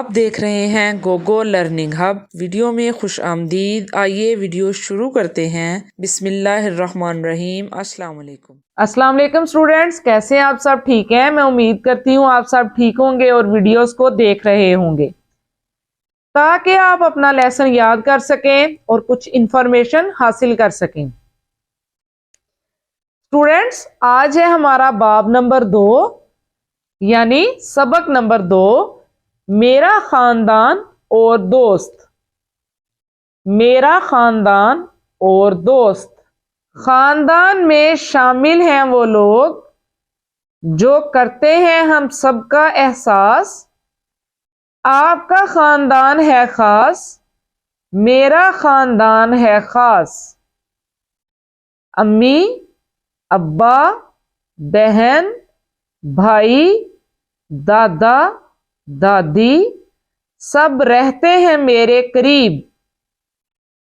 آپ دیکھ رہے ہیں گوگو لرننگ ہب۔ ویڈیو میں خوش آمدید۔ آئیے ویڈیو شروع کرتے ہیں۔ بسم اللہ الرحمن الرحیم۔ السلام علیکم۔ السلام علیکم اسٹوڈینٹس، کیسے ہیں آپ سب؟ ٹھیک ہیں؟ میں امید کرتی ہوں آپ سب ٹھیک ہوں گے اور ویڈیوز کو دیکھ رہے ہوں گے تاکہ آپ اپنا لیسن یاد کر سکیں اور کچھ انفارمیشن حاصل کر سکیں۔ اسٹوڈینٹس، آج ہے ہمارا باب نمبر 2 یعنی سبق نمبر 2، میرا خاندان اور دوست۔ میرا خاندان اور دوست۔ خاندان میں شامل ہیں وہ لوگ جو کرتے ہیں ہم سب کا احساس۔ آپ کا خاندان ہے خاص، میرا خاندان ہے خاص۔ امی، ابا، بہن، بھائی، دادا، دادی سب رہتے ہیں میرے قریب۔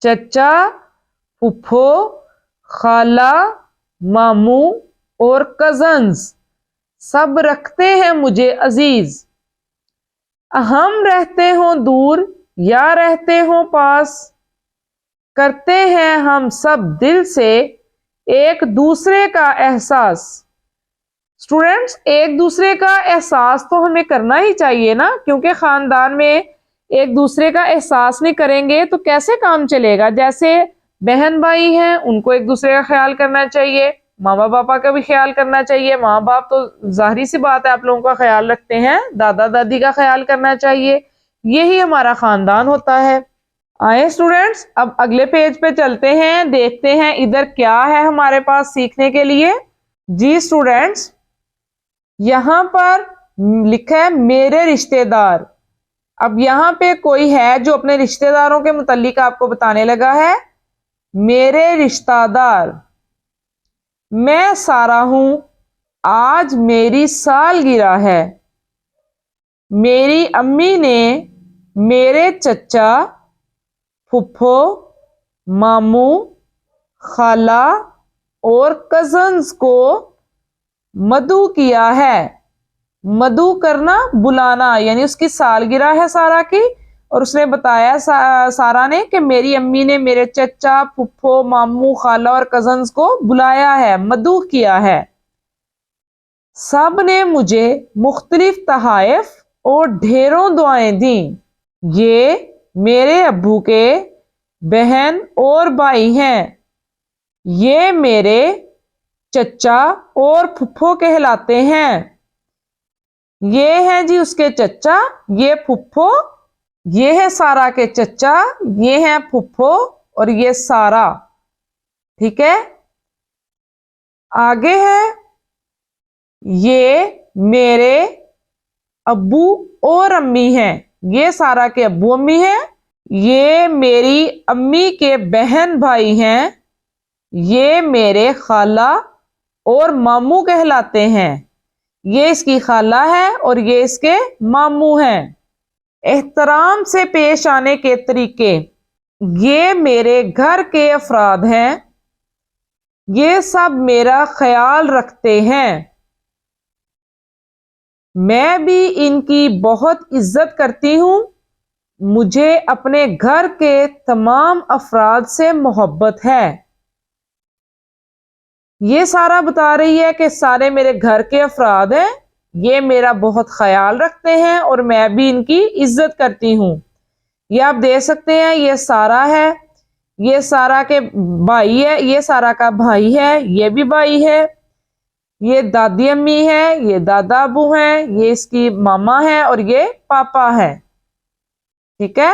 چچا، پھپھو، خالہ، ماموں اور کزنز سب رکھتے ہیں مجھے عزیز۔ ہم رہتے ہوں دور یا رہتے ہوں پاس، کرتے ہیں ہم سب دل سے ایک دوسرے کا احساس۔ اسٹوڈینٹس، ایک دوسرے کا احساس تو ہمیں کرنا ہی چاہیے نا، کیونکہ خاندان میں ایک دوسرے کا احساس نہیں کریں گے تو کیسے کام چلے گا؟ جیسے بہن بھائی ہیں، ان کو ایک دوسرے کا خیال کرنا چاہیے، ماما باپا کا بھی خیال کرنا چاہیے۔ ماں باپ تو ظاہری سی بات ہے آپ لوگوں کا خیال رکھتے ہیں، دادا دادی کا خیال کرنا چاہیے۔ یہی ہمارا خاندان ہوتا ہے۔ آئیں اسٹوڈینٹس، اب اگلے پیج پہ چلتے ہیں، دیکھتے ہیں ادھر کیا ہے ہمارے پاس سیکھنے کے لیے۔ جی اسٹوڈینٹس، یہاں پر لکھا ہے میرے رشتہ دار۔ اب یہاں پہ کوئی ہے جو اپنے رشتہ داروں کے متعلق آپ کو بتانے لگا ہے۔ میرے رشتہ دار۔ میں سارہ ہوں، آج میری سالگرہ ہے۔ میری امی نے میرے چچا، پھپھو، ماموں، خالہ اور کزنز کو مدعو کیا ہے۔ مدعو کرنا بلانا، یعنی اس کی سالگرہ ہے سارہ کی، اور اس نے بتایا سارہ نے کہ میری امی نے میرے چچا، پھپھو، ماموں، خالہ اور کزنز کو بلایا ہے، مدعو کیا ہے۔ سب نے مجھے مختلف تحائف اور ڈھیروں دعائیں دیں۔ یہ میرے ابو کے بہن اور بھائی ہیں۔ یہ میرے چچا اور پھپھو کہلاتے ہیں۔ یہ ہیں جی اس کے چچا، یہ پھپھو، یہ ہے سارہ کے چچا، یہ ہیں پھپھو اور یہ سارہ۔ ٹھیک ہے، آگے ہے یہ میرے ابو اور امی ہیں۔ یہ سارہ کے ابو امی ہیں۔ یہ میری امی کے بہن بھائی ہیں۔ یہ میرے خالہ اور ماموں کہلاتے ہیں۔ یہ اس کی خالہ ہے اور یہ اس کے ماموں ہیں۔ احترام سے پیش آنے کے طریقے۔ یہ میرے گھر کے افراد ہیں۔ یہ سب میرا خیال رکھتے ہیں۔ میں بھی ان کی بہت عزت کرتی ہوں۔ مجھے اپنے گھر کے تمام افراد سے محبت ہے۔ یہ سارہ بتا رہی ہے کہ سارے میرے گھر کے افراد ہیں، یہ میرا بہت خیال رکھتے ہیں اور میں بھی ان کی عزت کرتی ہوں۔ یہ آپ دیکھ سکتے ہیں، یہ سارہ ہے، یہ سارہ کے بھائی ہے، یہ سارہ کا بھائی ہے، یہ بھی بھائی ہے۔ یہ دادی امی ہے، یہ دادا ابو ہیں، یہ اس کی ماما ہے اور یہ پاپا ہے۔ ٹھیک ہے،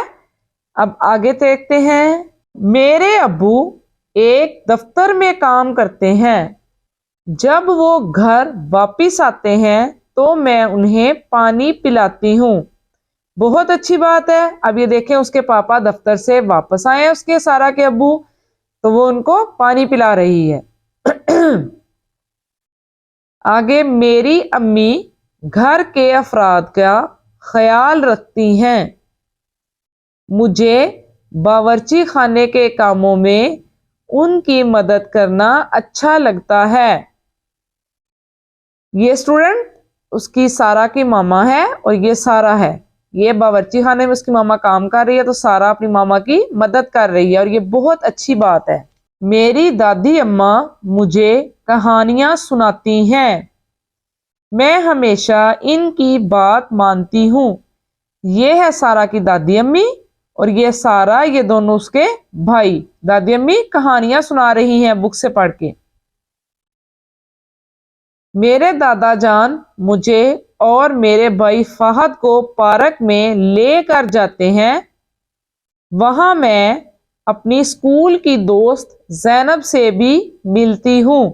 اب آگے دیکھتے ہیں۔ میرے ابو ایک دفتر میں کام کرتے ہیں۔ جب وہ گھر واپس آتے ہیں تو میں انہیں پانی پلاتی ہوں۔ بہت اچھی بات ہے۔ اب یہ دیکھیں، اس کے پاپا دفتر سے واپس آئے ہیں، اس کے سارہ کے ابو، تو وہ ان کو پانی پلا رہی ہے۔ آگے میری امی گھر کے افراد کا خیال رکھتی ہیں۔ مجھے باورچی خانے کے کاموں میں ان کی مدد کرنا اچھا لگتا ہے۔ یہ اسٹوڈنٹ اس کی سارہ کی ماما ہے اور یہ سارہ ہے۔ یہ باورچی خانے میں اس کی ماما کام کر رہی ہے تو سارا اپنی ماما کی مدد کر رہی ہے اور یہ بہت اچھی بات ہے۔ میری دادی اماں مجھے کہانیاں سناتی ہیں، میں ہمیشہ ان کی بات مانتی ہوں۔ یہ ہے سارا کی دادی امی اور یہ سارا، یہ دونوں اس کے بھائی۔ دادی امی کہانیاں سنا رہی ہیں بک سے پڑھ کے۔ میرے دادا جان مجھے اور میرے بھائی فہد کو پارک میں لے کر جاتے ہیں، وہاں میں اپنی اسکول کی دوست زینب سے بھی ملتی ہوں۔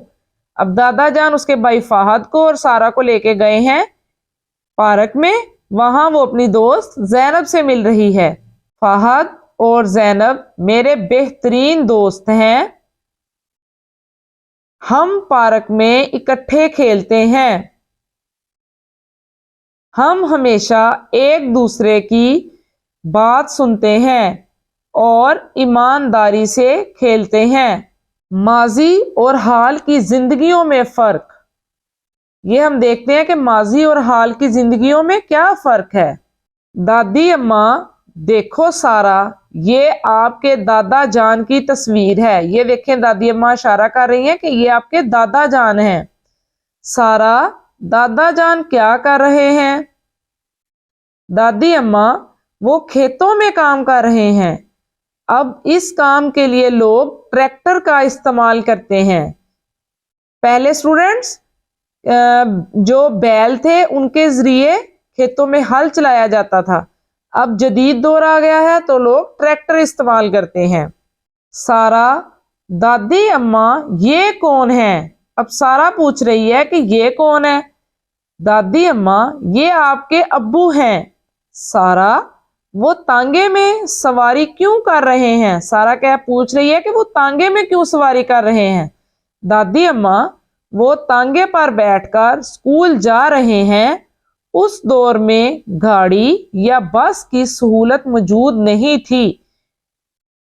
اب دادا جان اس کے بھائی فہد کو اور سارا کو لے کے گئے ہیں پارک میں، وہاں وہ اپنی دوست زینب سے مل رہی ہے۔ فہد اور زینب میرے بہترین دوست ہیں، ہم پارک میں اکٹھے کھیلتے ہیں، ہم ہمیشہ ایک دوسرے کی بات سنتے ہیں اور ایمانداری سے کھیلتے ہیں۔ ماضی اور حال کی زندگیوں میں فرق، یہ ہم دیکھتے ہیں کہ ماضی اور حال کی زندگیوں میں کیا فرق ہے۔ دادی اماں دیکھو سارا، یہ آپ کے دادا جان کی تصویر ہے۔ یہ دیکھیں دادی اماں اشارہ کر رہی ہیں کہ یہ آپ کے دادا جان ہیں۔ سارا، دادا جان کیا کر رہے ہیں؟ دادی اماں وہ کھیتوں میں کام کر رہے ہیں۔ اب اس کام کے لیے لوگ ٹریکٹر کا استعمال کرتے ہیں۔ پہلے اسٹوڈنٹس جو بیل تھے ان کے ذریعے کھیتوں میں ہل چلایا جاتا تھا، اب جدید دور آ گیا ہے تو لوگ ٹریکٹر استعمال کرتے ہیں۔ سارا، دادی اماں یہ کون ہے؟ اب سارا پوچھ رہی ہے کہ یہ کون ہے؟ دادی اماں یہ آپ کے ابو ہیں۔ سارا، وہ تانگے میں سواری کیوں کر رہے ہیں؟ سارا کیا پوچھ رہی ہے کہ وہ تانگے میں کیوں سواری کر رہے ہیں؟ دادی اماں وہ تانگے پر بیٹھ کر اسکول جا رہے ہیں۔ اس دور میں گاڑی یا بس کی سہولت موجود نہیں تھی۔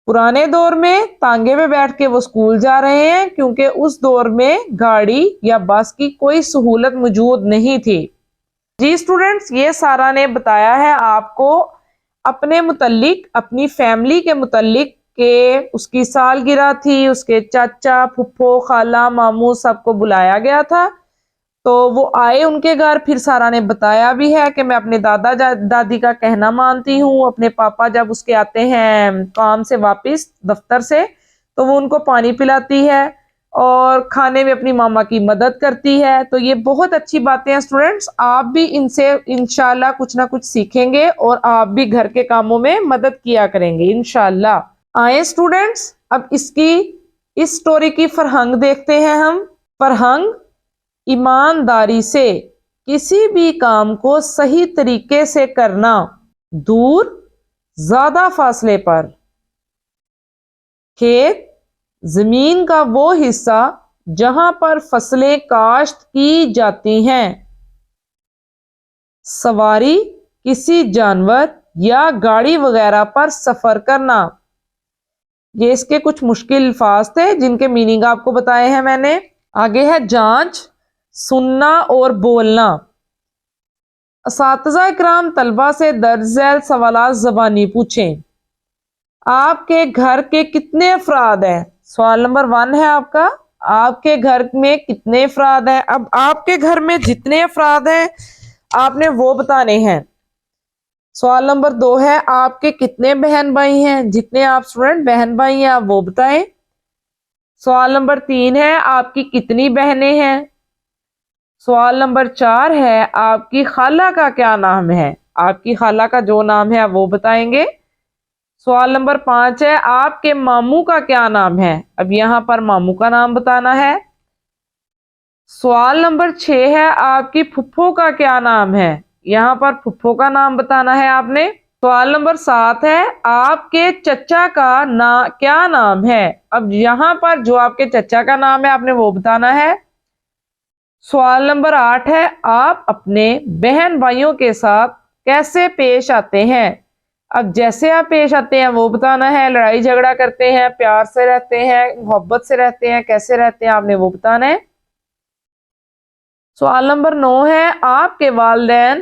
پرانے دور میں تانگے میں بیٹھ کے وہ اسکول جا رہے ہیں کیونکہ اس دور میں گاڑی یا بس کی کوئی سہولت موجود نہیں تھی۔ جی اسٹوڈنٹس، یہ سارا نے بتایا ہے آپ کو اپنے متعلق، اپنی فیملی کے متعلق کہ اس کی سالگرہ تھی، اس کے چاچا، پھپھو، خالہ، ماموں سب کو بلایا گیا تھا، تو وہ آئے ان کے گھر۔ پھر سارا نے بتایا بھی ہے کہ میں اپنے دادا دادی کا کہنا مانتی ہوں۔ اپنے پاپا جب اس کے آتے ہیں کام سے واپس دفتر سے تو وہ ان کو پانی پلاتی ہے اور کھانے میں اپنی ماما کی مدد کرتی ہے۔ تو یہ بہت اچھی باتیں ہیں اسٹوڈنٹس، آپ بھی ان سے انشاءاللہ کچھ نہ کچھ سیکھیں گے اور آپ بھی گھر کے کاموں میں مدد کیا کریں گے انشاءاللہ۔ آئیں اسٹوڈنٹس، اب اس سٹوری کی فرہنگ دیکھتے ہیں ہم۔ فرہنگ: ایمانداری سے کسی بھی کام کو صحیح طریقے سے کرنا، دور زیادہ فاصلے پر۔ کھیت: زمین کا وہ حصہ جہاں پر فصلیں کاشت کی جاتی ہیں۔ سواری: کسی جانور یا گاڑی وغیرہ پر سفر کرنا۔ یہ اس کے کچھ مشکل الفاظ تھے جن کے میننگ آپ کو بتائے ہیں میں نے۔ آگے ہے جانچ: سننا اور بولنا۔ اساتذہ اکرام طلبہ سے درج ذیل سوالات زبانی پوچھیں۔ آپ کے گھر کے کتنے افراد ہیں؟ سوال نمبر 1 ہے آپ کا، آپ کے گھر میں کتنے افراد ہیں؟ اب آپ کے گھر میں جتنے افراد ہیں آپ نے وہ بتانے ہیں۔ سوال نمبر 2 ہے، آپ کے کتنے بہن بھائی ہیں؟ جتنے آپ اسٹوڈنٹ بہن بھائی ہیں آپ وہ بتائیں۔ سوال نمبر 3 ہے، آپ کی کتنی بہنیں ہیں؟ سوال نمبر 4 ہے، آپ کی خالہ کا کیا نام ہے؟ آپ کی خالہ کا جو نام ہے وہ بتائیں گے۔ سوال نمبر 5 ہے، آپ کے ماموں کا کیا نام ہے؟ اب یہاں پر ماموں کا نام بتانا ہے۔ سوال نمبر 6 ہے، آپ کی پھپھو کا کیا نام ہے؟ یہاں پر پھپھو کا نام بتانا ہے آپ نے۔ سوال نمبر 7 ہے، آپ کے چچا کا کیا نام ہے؟ اب یہاں پر جو آپ کے چچا کا نام ہے آپ نے وہ بتانا ہے۔ سوال نمبر 8 ہے، آپ اپنے بہن بھائیوں کے ساتھ کیسے پیش آتے ہیں؟ اب جیسے آپ پیش آتے ہیں وہ بتانا ہے۔ لڑائی جھگڑا کرتے ہیں، پیار سے رہتے ہیں، محبت سے رہتے ہیں، کیسے رہتے ہیں آپ نے وہ بتانا ہے۔ سوال نمبر 9 ہے، آپ کے والدین